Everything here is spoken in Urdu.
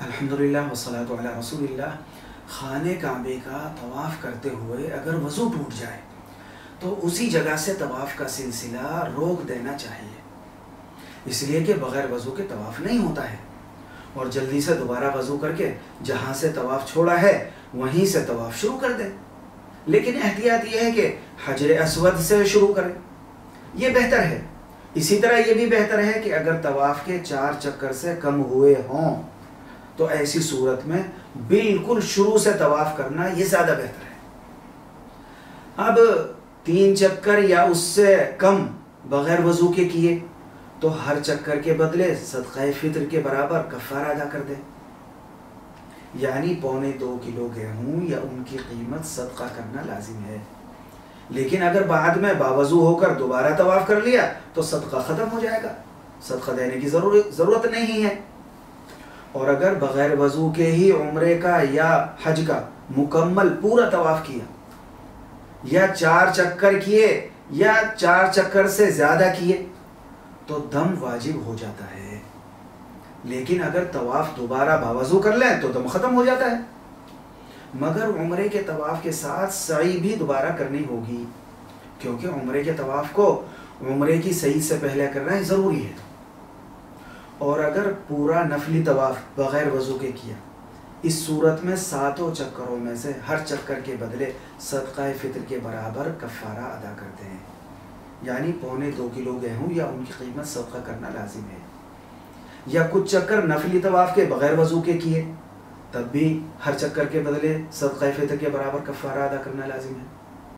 الحمدللہ والصلاۃ علی رسول اللہ۔ خانہ کعبے کا طواف کرتے ہوئے اگر وضو ٹوٹ جائے تو اسی جگہ سے طواف کا سلسلہ روک دینا چاہیے، اس لیے کہ بغیر وضو کے طواف نہیں ہوتا ہے، اور جلدی سے دوبارہ وضو کر کے جہاں سے طواف چھوڑا ہے وہیں سے طواف شروع کر دیں۔ لیکن احتیاط یہ ہے کہ حجر اسود سے شروع کریں، یہ بہتر ہے۔ اسی طرح یہ بھی بہتر ہے کہ اگر طواف کے 4 چکر سے کم ہوئے ہوں تو ایسی صورت میں بالکل شروع سے طواف کرنا یہ زیادہ بہتر ہے۔ اب 3 چکر یا اس سے کم بغیر وضو کے کیے تو ہر چکر کے بدلے صدقہ فطر کے برابر کفارہ ادا کر دیں، یعنی 2.25 کلو گیہوں یا ان کی قیمت صدقہ کرنا لازم ہے۔ لیکن اگر بعد میں باوضو ہو کر دوبارہ طواف کر لیا تو صدقہ ختم ہو جائے گا، صدقہ دینے کی ضرورت نہیں ہے۔ اور اگر بغیر وضو کے ہی عمرے کا یا حج کا مکمل پورا طواف کیا، یا 4 چکر کیے یا 4 چکر سے زیادہ کیے تو دم واجب ہو جاتا ہے۔ لیکن اگر طواف دوبارہ باوضو کر لیں تو دم ختم ہو جاتا ہے، مگر عمرے کے طواف کے ساتھ سعی بھی دوبارہ کرنی ہوگی، کیونکہ عمرے کے طواف کو عمرے کی سعی سے پہلے کرنا ضروری ہے۔ اور اگر پورا نفلی طواف بغیر وضو کے کیا، اس صورت میں 7 چکروں میں سے ہر چکر کے بدلے صدقہ فطر کے برابر کفارہ ادا کرتے ہیں، یعنی 2.25 کلو گیہوں یا ان کی قیمت صدقہ کرنا لازم ہے۔ یا کچھ چکر نفلی طواف کے بغیر وضو کے کیے، تب بھی ہر چکر کے بدلے صدقہ فطر کے برابر کفارہ ادا کرنا لازم ہے۔